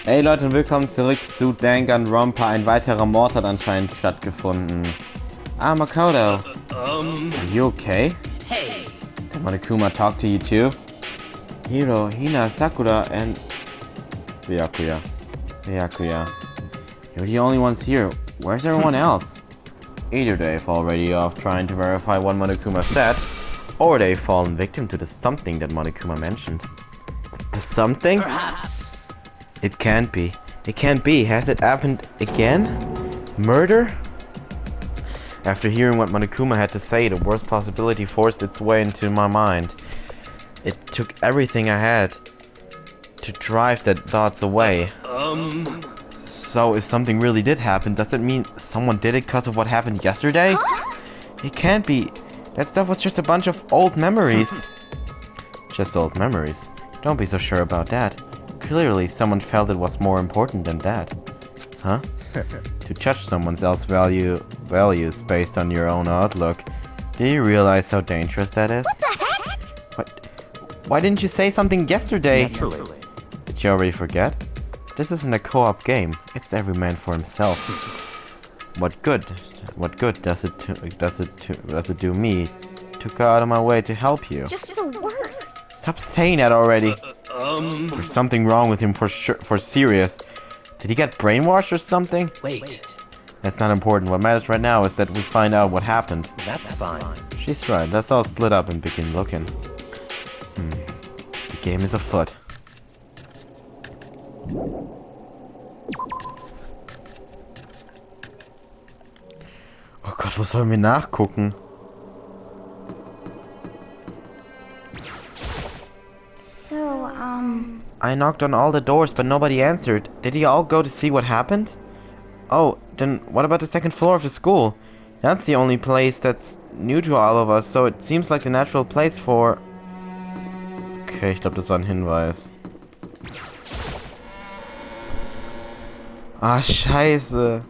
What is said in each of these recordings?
Hey Leute und willkommen zurück zu Danganronpa. Ein weiterer Mord hat anscheinend stattgefunden. Ah, Makoto. Are you okay? Hey. Did Monokuma talk to you too? Hiro, Hina, Sakura, and Byakuya. You're the only ones here. Where's everyone else? Either they've already off trying to verify what Monokuma said, or they've fallen victim to the something that Monokuma mentioned. The something? Perhaps. It can't be. It can't be. Has it happened again? Murder? After hearing what Monokuma had to say, the worst possibility forced its way into my mind. It took everything I had to drive that thoughts away. So if something really did happen, does it mean someone did it because of what happened yesterday? Huh? It can't be. That stuff was just a bunch of old memories. Just old memories. Don't be so sure about that. Clearly, someone felt it was more important than that. Huh? To judge someone else's values based on your own outlook. Do you realize how dangerous that is? What the heck? What? Why didn't you say something yesterday? Naturally. Did you already forget? This isn't a co-op game. It's every man for himself. What good? What good does it do me to go out of my way to help you? Just the worst. Stop saying that already. There's something wrong with him for sure, for serious. Did he get brainwashed or something? Wait. That's not important. What matters right now is that we find out what happened. That's fine. She's right. Let's all split up and begin looking. The game is afoot. Oh Gott, wo sollen wir nachgucken? So, I knocked on all the doors, but nobody answered. Did you all go to see what happened? Oh, then what about the second floor of the school? That's the only place that's new to all of us, so it seems like the natural place for... Okay, ich glaube, das war ein Hinweis. Ah, scheiße.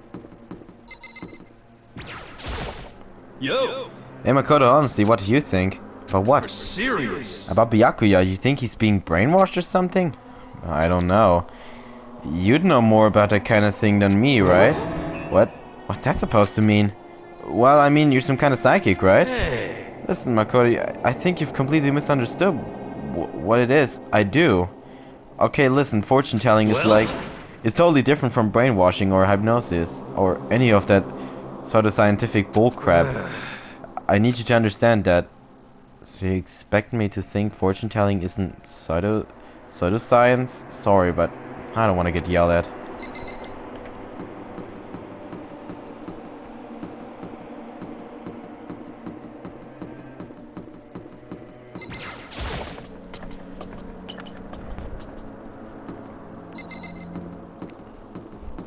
Yo! Hey, Makoto, honestly, what do you think? About what? We're serious. About Byakuya, you think he's being brainwashed or something? I don't know. You'd know more about that kind of thing than me, right? What? What's that supposed to mean? Well, I mean, you're some kind of psychic, right? Hey! Listen, Makoto, I think you've completely misunderstood what it is. I do. Okay, listen, fortune telling is Well? it's totally different from brainwashing or hypnosis or any of that sort of scientific bullcrap. I need you to understand that. So you expect me to think fortune telling isn't pseudoscience? Sorry, but I don't want to get yelled at.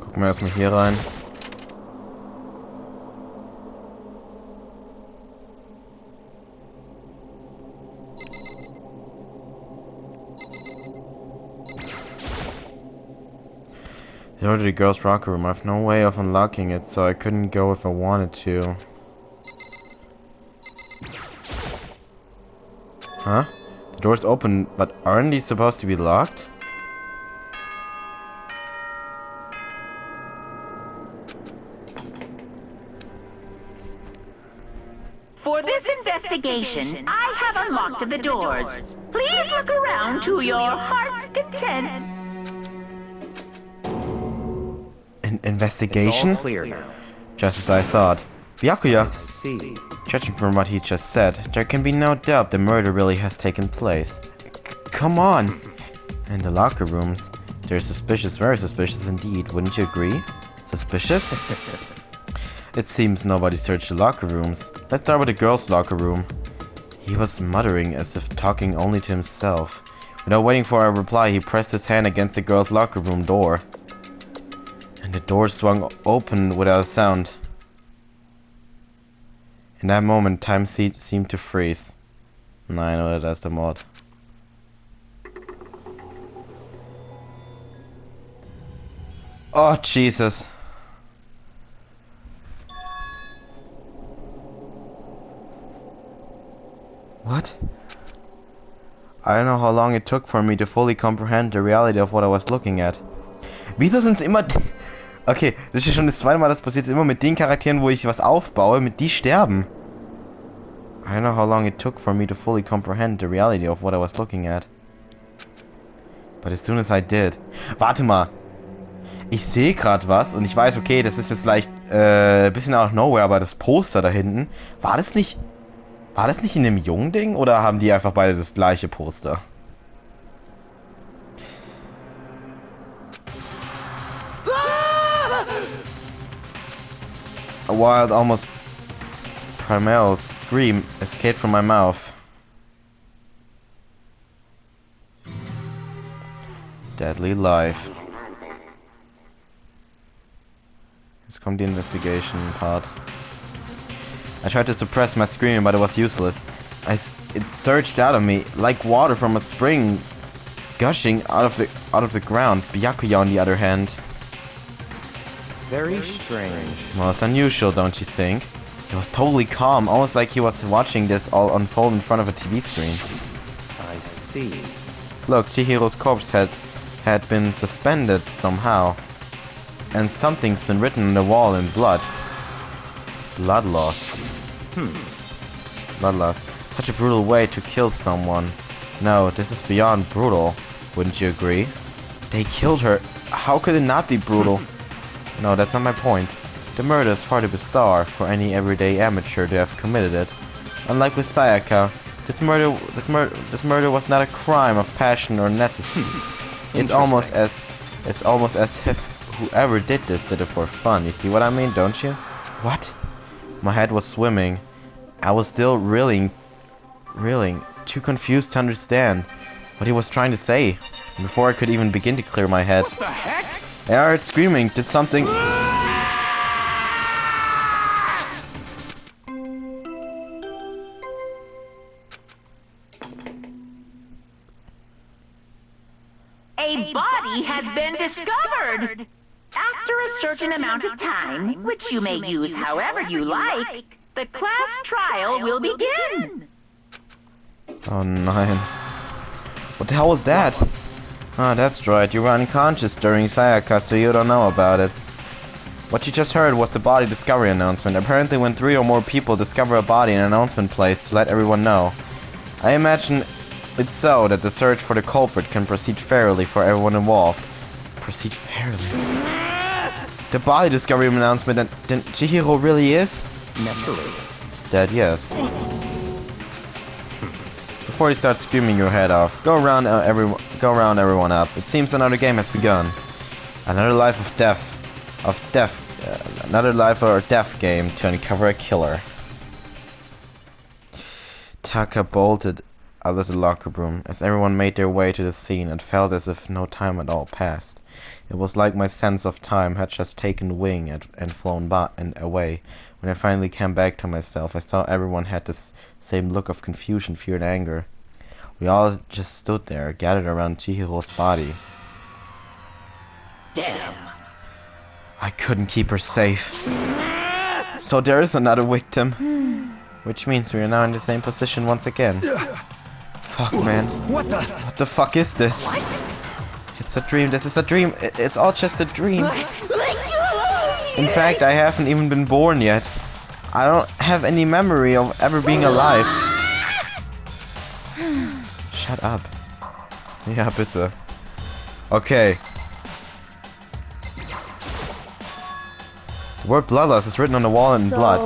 Gucken wir erstmal hier rein. The order to the girls' locker room. I have no way of unlocking it, so I couldn't go if I wanted to. Huh? The door's open, but aren't these supposed to be locked? For this investigation, I have unlocked the doors. Please look around to your heart's content. An investigation? It's all clear now. Just as I thought. Byakuya! See. Judging from what he just said, there can be no doubt the murder really has taken place. Come on! And the locker rooms. They're suspicious, very suspicious indeed, wouldn't you agree? Suspicious? It seems nobody searched the locker rooms. Let's start with the girls' locker room. He was muttering as if talking only to himself. Without waiting for a reply, he pressed his hand against the girls' locker room door. And the door swung open without a sound. In that moment, time seemed to freeze. No, I know that's the mod. Oh, Jesus. What? I don't know how long it took for me to fully comprehend the reality of what I was looking at. Wieso sind es immer... Okay, das ist schon das zweite Mal, das passiert immer mit den Charakteren, wo ich was aufbaue, mit die sterben. I don't know how long it took for me to fully comprehend the reality of what I was looking at. But as soon as I did... Warte mal. Ich sehe gerade was und ich weiß, okay, das ist jetzt vielleicht ein bisschen out of nowhere, aber das Poster da hinten, war das nicht in dem jungen Ding oder haben die einfach beide das gleiche Poster? A wild, almost primal scream escaped from my mouth. Deadly life. Jetzt kommt die Investigation part. I tried to suppress my screaming, but it was useless. It surged out of me like water from a spring, gushing out of the ground. Byakuya, on the other hand, Very strange. most unusual, don't you think? He was totally calm, almost like he was watching this all unfold in front of a TV screen. I see. Look, Chihiro's corpse had been suspended somehow, and something's been written on the wall in blood. Bloodlust. Bloodlust. Such a brutal way to kill someone. No, this is beyond brutal. Wouldn't you agree? They killed her. How could it not be brutal? No, that's not my point. The murder is far too bizarre for any everyday amateur to have committed it. Unlike with Sayaka, this murder was not a crime of passion or necessity. It's almost as if whoever did this did it for fun. You see what I mean, don't you? What? My head was swimming. I was still reeling, too confused to understand what he was trying to say. And before I could even begin to clear my head, What the heck? I heard screaming. Did something? A body has been discovered! After a certain amount of time, which you may use however you like, the class trial will begin! Oh nein. What the hell was that? Ah, that's right. You were unconscious during Sayaka, so you don't know about it. What you just heard was the body discovery announcement. Apparently when 3 or more people discover a body, an announcement placed to let everyone know. I imagine it's so that the search for the culprit can proceed fairly for everyone involved. Proceed fairly? The body discovery announcement, then Chihiro really is? Naturally. Dead, yes. Before you start screaming your head off, go round everyone up. It seems another game has begun. Another life of death. Another life or death game to uncover a killer. Taka bolted out of the locker room. As everyone made their way to the scene, it felt as if no time at all passed. It was like my sense of time had just taken wing and flown by and away. When I finally came back to myself, I saw everyone had this same look of confusion, fear, and anger. We all just stood there, gathered around Chihiro's body. Damn. I couldn't keep her safe. So there is another victim. Which means we are now in the same position once again. Fuck, man. What the? What the fuck is this? It's a dream. This is a dream. It's all just a dream. In fact, I haven't even been born yet. I don't have any memory of ever being alive. Shut up. Ja, bitte. Okay. The word bloodlust is written on the wall in blood.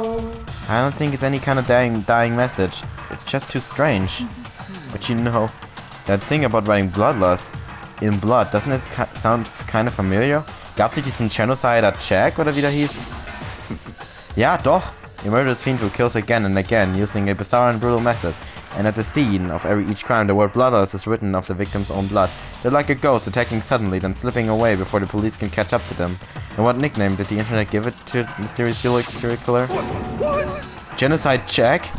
I don't think it's any kind of dying message. It's just too strange. But you know, that thing about writing bloodlust in blood, doesn't it sound kind of familiar? Gab's nicht diesen Genocider Jack oder wie der hieß? Ja, doch. A murderous fiend who kills again and again using a bizarre and brutal method. And at the scene of each crime, the word bloodlust is written of the victim's own blood. They're like a ghost attacking suddenly, then slipping away before the police can catch up to them. And what nickname did the internet give it to the serial killer? Genocide Jack?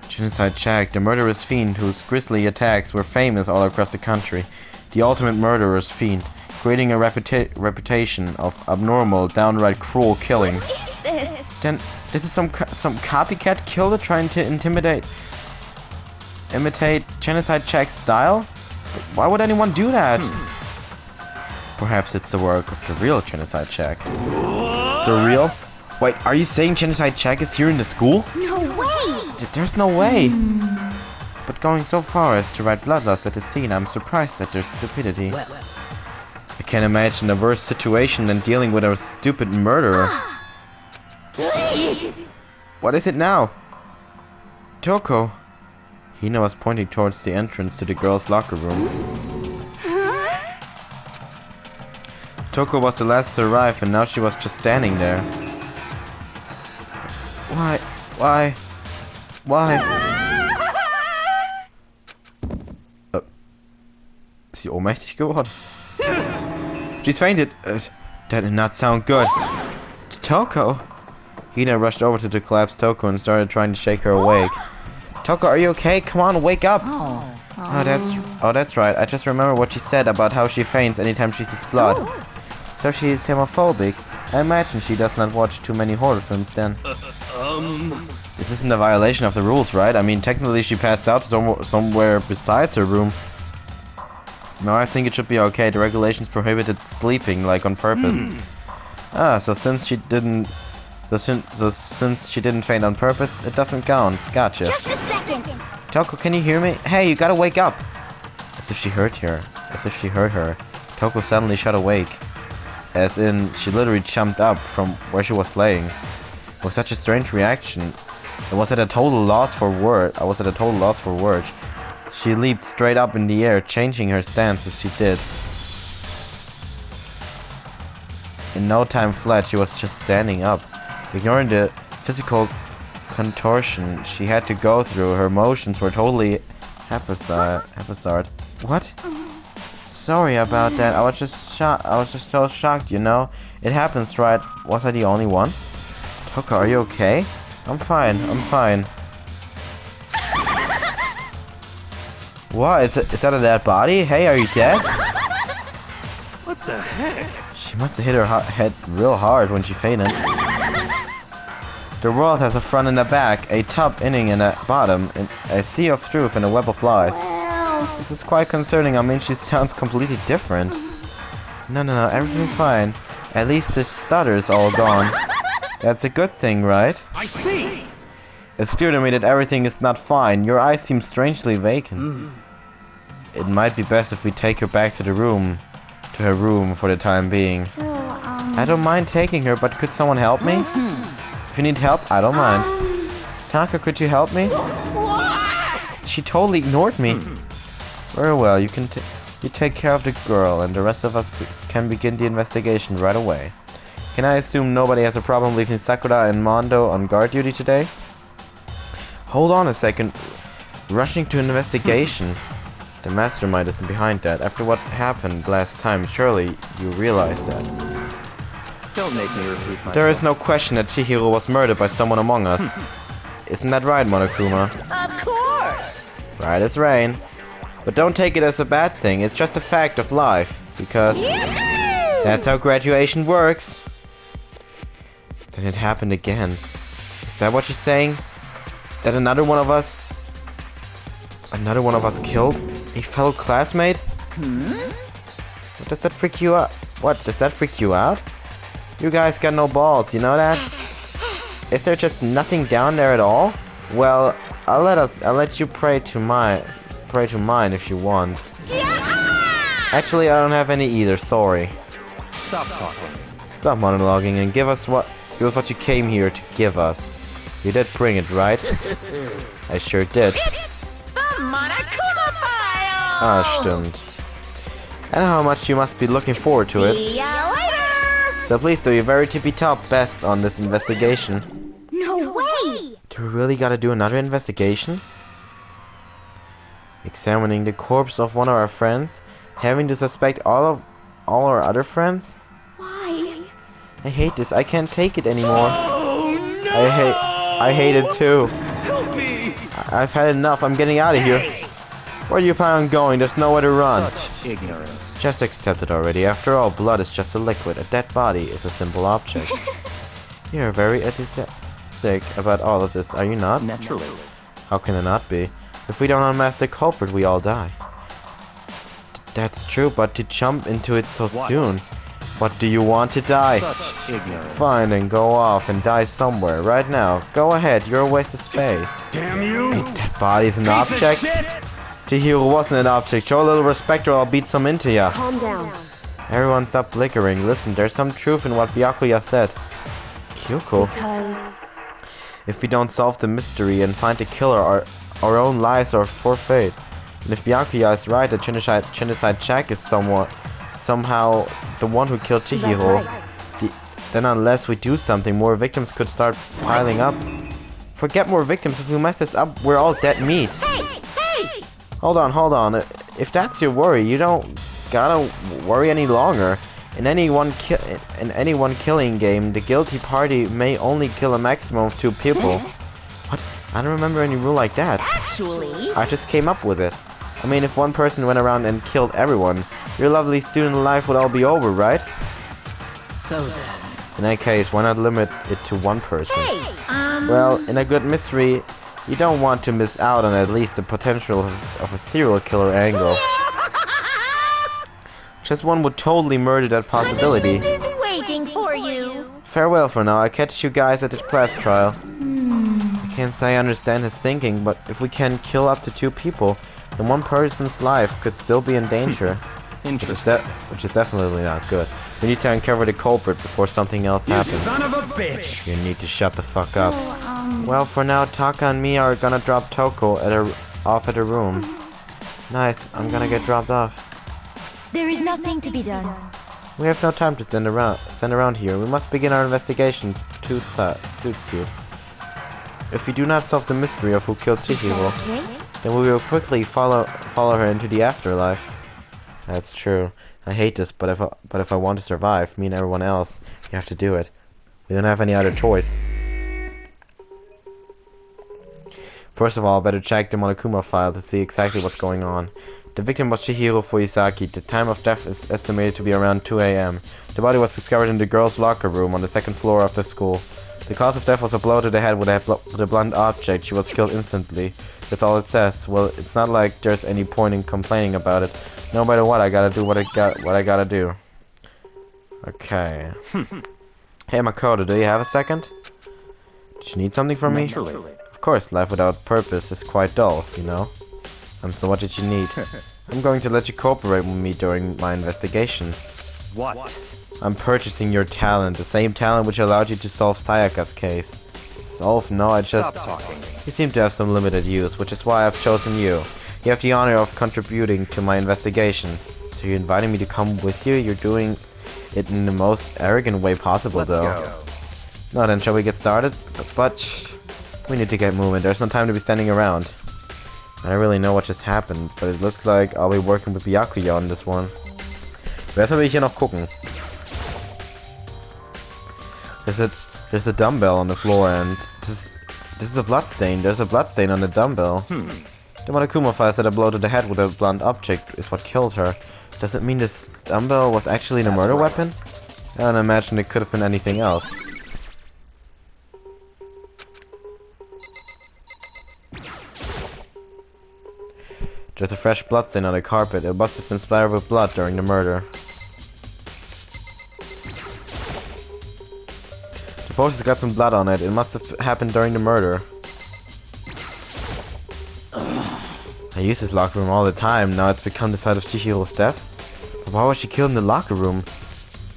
Genocide Jack, the murderous fiend whose grisly attacks were famous all across the country. The ultimate murderous fiend, creating a reputation of abnormal, downright cruel killings. What is this? Then this is some copycat killer trying to imitate Genocide Jack's style? Why would anyone do that? Perhaps it's the work of the real Genocide Check. The real? Wait, are you saying Genocide Check is here in the school? No way! There's no way! But going so far as to write bloodlust at the scene, I'm surprised at their stupidity. I can't imagine a worse situation than dealing with a stupid murderer. What is it now? Toko. Hina was pointing towards the entrance to the girls' locker room. Toko was the last to arrive and now she was just standing there. Why? Ist sie ohnmächtig geworden? She's fainted. That did not sound good. Toko? Hina rushed over to the collapsed Toko and started trying to shake her awake. Toko, are you okay? Come on, wake up! Oh, that's right. I just remember what she said about how she faints anytime she sees blood. So she is homophobic. I imagine she does not watch too many horror films then. This isn't a violation of the rules, right? I mean, technically she passed out somewhere besides her room. No, I think it should be okay. The regulations prohibited sleeping, like on purpose. So since she didn't faint on purpose, it doesn't count. Gotcha. Just a second! Toko, can you hear me? Hey, you gotta wake up! As if she heard her. Toko suddenly shut awake. As in, she literally jumped up from where she was laying. It was such a strange reaction. I was at a total loss for words. She leaped straight up in the air, changing her stance as she did. In no time flat, she was just standing up. Ignoring the physical contortion she had to go through, her emotions were totally haphazard. What? Sorry about that. I was just so shocked, you know. It happens, right? Was I the only one? Toko, are you okay? I'm fine. What? Is that a dead body? Hey, are you dead? What the heck? She must have hit her head real hard when she fainted. The world has a front and a back, a top, inning, and a bottom, a sea of truth and a web of lies. This is quite concerning. I mean, she sounds completely different. No, everything's fine. At least the stutter's all gone. That's a good thing, right? I see! It's clear to me that everything is not fine. Your eyes seem strangely vacant. It might be best if we take her back to her room for the time being. So, I don't mind taking her, but could someone help me? If you need help, I don't mind. Taka, could you help me? She totally ignored me. Very well, you take care of the girl, and the rest of us can begin the investigation right away. Can I assume nobody has a problem leaving Sakura and Mondo on guard duty today? Hold on a second. Rushing to an investigation. The mastermind isn't behind that. After what happened last time, surely you realize that. Don't make me repeat myself. There is no question that Chihiro was murdered by someone among us. Isn't that right, Monokuma? Of course! Right as rain. But don't take it as a bad thing, it's just a fact of life. Because that's how graduation works. Then it happened again. Is that what you're saying? That another one of us killed a fellow classmate? What does that freak you out? What, does that freak you out? You guys got no balls, you know that? Is there just nothing down there at all? Well, I'll let you pray to mine if you want. Actually, I don't have any either, sorry. Stop talking. Stop monologuing and give us what you came here to give us. You did bring it, right? I sure did. It's the Monokuma file! Ah, stimmt. I know how much you must be looking forward to it. See ya later! So please do your very tippy-top best on this investigation. no way! Do we really gotta do another investigation? Examining the corpse of one of our friends? Having to suspect all our other friends? Why? I hate this. I can't take it anymore. Oh no! I hate it too. Help me! I've had enough. I'm getting out of here. Where do you plan on going? There's nowhere to run. Such ignorance. Just accept it already. After all, blood is just a liquid. A dead body is a simple object. You're very enthusiastic about all of this, are you not? Naturally. How can it not be? If we don't unmask the culprit, we all die. That's true, but to jump into it so What? soon. What do you want to die? Such ignorance. Fine, then go off and die somewhere. Right now. Go ahead, you're a waste of space. Damn you! Ain't that body's an Piece of object? shit! Chihiro wasn't an object. Show a little respect or I'll beat some into ya. Calm down. Everyone stop blickering. Listen, there's some truth in what Byakuya said. Kyoko? Because If we don't solve the mystery and find the killer, our own lives are forfeit. And if Byakuya is right that Genocide Jack is somehow the one who killed Chihiro, then unless we do something, more victims could start piling up. Forget more victims. If we mess this up, we're all dead meat. hey! Hold on. If that's your worry, you don't gotta worry any longer. In any one killing game, the guilty party may only kill a maximum of 2 people. What? I don't remember any rule like that. Actually, I just came up with it. I mean, if one person went around and killed everyone, your lovely student life would all be over, right? so then. In that case, why not limit it to 1 person? Hey, Well, in a good mystery, you don't want to miss out on at least the potential of a serial killer angle. Just one would totally murder that possibility. Punishment is waiting for you. Farewell for now, I'll catch you guys at the class trial. I can't say I understand his thinking, but if we can kill up to 2 people, then 1 person's life could still be in danger. Interesting. Which is definitely not good. We need to uncover the culprit before something else You happens. son of a bitch! You need to shut the fuck up. Well, for now, Taka and me are gonna drop Toko off at her room. Nice, I'm gonna get dropped off. There is nothing to be done. We have no time to stand around here. We must begin our investigation to the suit suit. If we do not solve the mystery of who killed Chihiro, Okay? then we will quickly follow her into the afterlife. That's true. I hate this, but if I want to survive, me and everyone else, you have to do it. We don't have any other choice. First of all, I better check the Monokuma file to see exactly what's going on. The victim was Chihiro Fuyusaki. The time of death is estimated to be around 2 a.m. The body was discovered in the girls' locker room on the 2nd floor of the school. The cause of death was a blow to the head with a blunt object. She was killed instantly. That's all it says. Well, it's not like there's any point in complaining about it. No matter what, I gotta do what I gotta do. Okay. Hey Makoto, do you have a second? Did you need something from me? Naturally. Of course, life without purpose is quite dull, you know? So what did you need? I'm going to let you cooperate with me during my investigation. What? I'm purchasing your talent, the same talent which allowed you to solve Sayaka's case. Solve? No, I just... Stop talking. You seem to have some limited use, which is why I've chosen you. You have the honor of contributing to my investigation. So you're inviting me to come with you? You're doing it in the most arrogant way possible, Let's though. go. No, then shall we get started? But we need to get moving. There's no time to be standing around. I don't really know what just happened, but it looks like I'll be working with Byakuya on this one. Erstmal will ich hier noch gucken. There's a dumbbell on the floor, and this is a blood stain. There's a blood stain on the dumbbell. The Monokuma file said a blow to the head with a blunt object is what killed her. Does it mean this dumbbell was actually the murder weapon? I don't imagine it could have been anything else. There's a fresh blood stain on the carpet. It must have been splattered with blood during the murder. The poster's got some blood on it. It must have happened during the murder. I use this locker room all the time. Now it's become the site of Chihiro's death. But why was she killed in the locker room?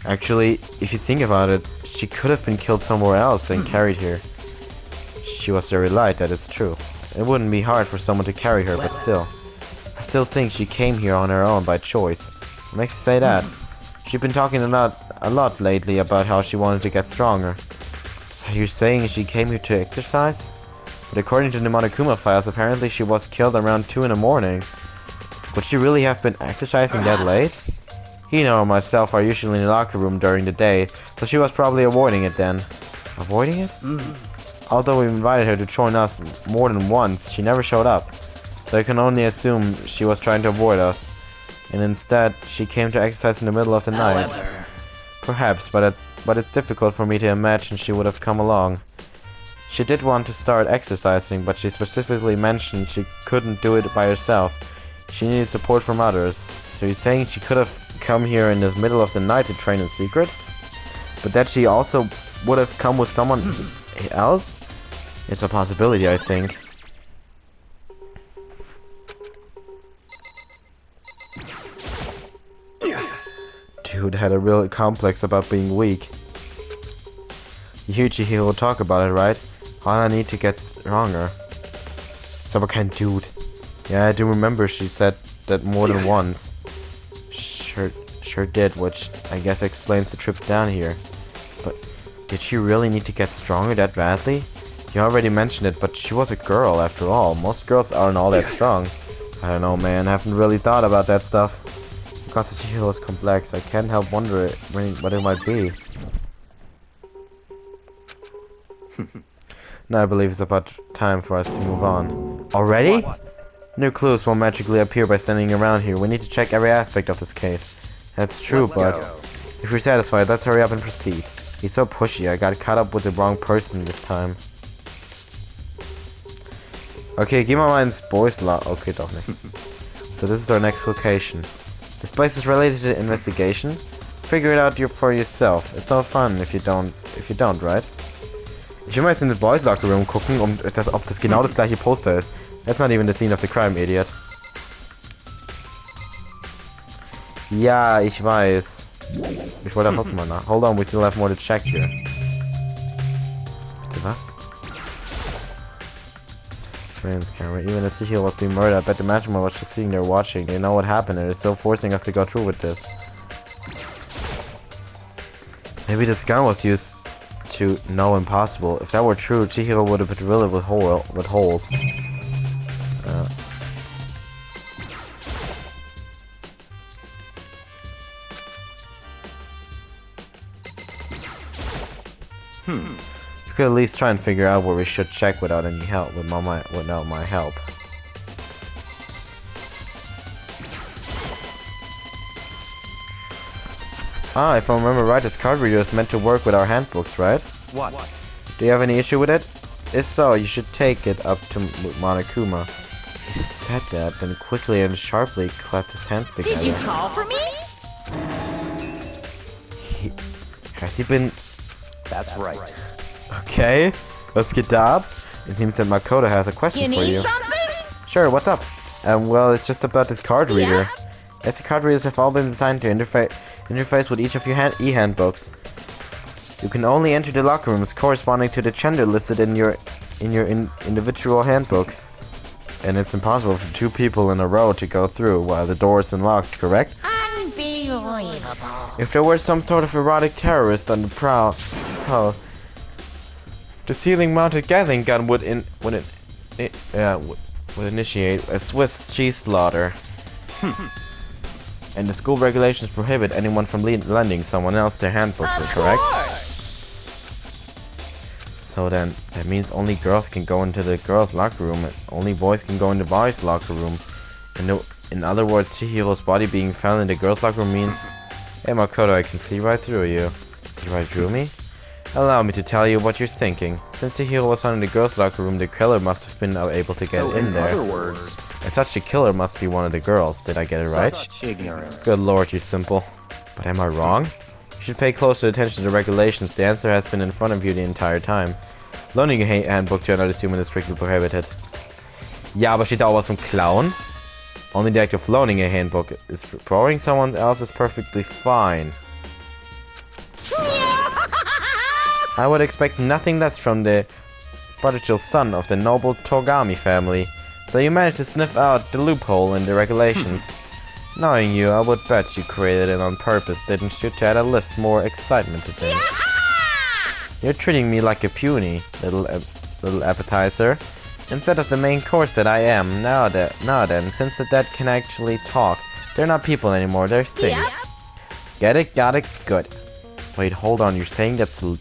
Actually, if you think about it, she could have been killed somewhere else than carried here. She was very light, that is true. It wouldn't be hard for someone to carry her, but still. I still think she came here on her own by choice. What makes you say that? She's been talking a lot lately about how she wanted to get stronger. So you're saying she came here to exercise? But according to the Monokuma files, apparently she was killed around 2 in the morning. Would she really have been exercising that late? Hino and myself are usually in the locker room during the day, so she was probably avoiding it then. Avoiding it? Although we invited her to join us more than once, she never showed up. So I can only assume she was trying to avoid us. And instead, she came to exercise in the middle of the night. Perhaps, but it's difficult for me to imagine she would have come along. She did want to start exercising, but she specifically mentioned she couldn't do it by herself. She needed support from others. So So you're saying she could have come here in the middle of the night to train in secret? But that she also would have come with someone else? It's a possibility, I think. Dude had a real complex about being weak. You hear Chihiro talk about it, right? All I need to get stronger. Some kind of dude. Yeah, I do remember she said that more than once. Sure did, which I guess explains the trip down here. But did she really need to get stronger that badly? You already mentioned it, but she was a girl after all. Most girls aren't all that strong. I don't know, man. I haven't really thought about that stuff. Because the Chihiro is complex, I can't help wondering what it might be. Now I believe it's about time for us to move on. Already? What? New clues won't magically appear by standing around here. We need to check every aspect of this case. That's true, Let's but go. if you're satisfied, let's hurry up and proceed. He's so pushy, I got caught up with the wrong person this time. Okay, geh mal mal ins Boys' Okay, doch nicht. So this is our next location. This place is related to investigation. Figure it out for yourself. It's so fun if you don't, right? Ich will mal jetzt in the Boys' Locker Room gucken, ob das genau das gleiche Poster ist. That's not even the scene of the crime, idiot. Ja, ich weiß. Ich wollte da trotzdem mal nach. Hold on, we still have more to check here. Bitte was? Surveillance camera. Even if Chihiro was being murdered, I bet the management was just sitting there watching. They know what happened and they're still forcing us to go through with this. Maybe this gun was used to know impossible. If that were true, Chihiro would have been drilled with holes. You could at least try and figure out where we should check without any help, without my help. Ah, if I remember right, this card reader is meant to work with our handbooks, right? What? Do you have any issue with it? If so, you should take it up to Monokuma. He said that, then quickly and sharply clapped his hands together. Did you call for me? Has he been... That's right. Okay, let's get up. It seems that Makoto has a question You for need you. something? Sure, what's up? Well, it's just about this card reader. As the card readers have all been designed to interface with each of your e-handbooks. You can only enter the locker rooms corresponding to the gender listed in your individual handbook. And it's impossible for two people in a row to go through while the door is unlocked, correct? Unbelievable. If there were some sort of erotic terrorist on the prowl, the ceiling-mounted Gatling gun would initiate a Swiss cheese slaughter. And the school regulations prohibit anyone from lending someone else their handbook, correct? So then, that means only girls can go into the girls' locker room, and only boys can go in the boys' locker room. And in other words, Chihiro's body being found in the girls' locker room means... Hey Makoto, I can see right through you. See right through me? Allow me to tell you what you're thinking. Since Chihiro was found in the girls' locker room, the killer must have been able to get in there. In other words, As such, the killer must be one of the girls. Did I get it right? such ignorance. Good lord, you're simple. But am I wrong? You should pay closer attention to the regulations. The answer has been in front of you the entire time. Loaning a handbook to another human is strictly prohibited. Ja, aber steht da auch was zum Klauen? Only the act of loaning a handbook is borrowing someone else is perfectly fine. I would expect nothing less from the prodigal son of the noble Togami family. So you managed to sniff out the loophole in the regulations. Knowing you, I would bet you created it on purpose, didn't you, to add a list more excitement to things. You're treating me like a puny little appetizer, instead of the main course that I am. Now then, since the dead can actually talk, they're not people anymore, they're things. Get it? Got it? Good. Wait, hold on, you're saying that's a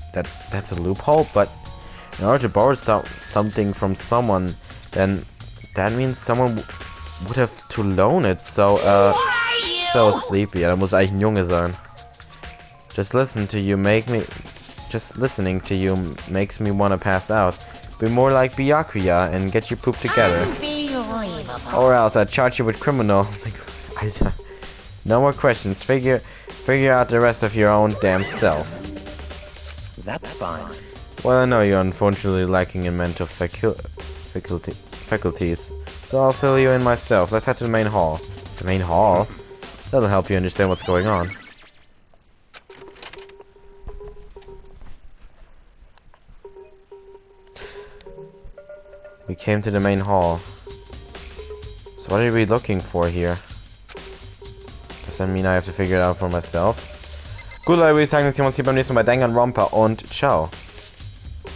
loophole? But in order to borrow something from someone, then that means someone would have to loan it, so, so sleepy. Da muss eigentlich ein Junge sein. Just listening to you makes me want to pass out. Be more like Byakuya and get your poop together. Or else I'd charge you with criminal... No more questions. Figure out the rest of your own damn self. That's fine. Well, I know you're unfortunately lacking in mental faculties, so I'll fill you in myself. Let's head to the main hall. The main hall? That'll help you understand what's going on. We came to the main hall. So what are we looking for here? Does that mean I have to figure it out for myself? Gut, Leute, würde ich sagen, dass wir uns hier beim nächsten Mal bei Danganronpa und ciao.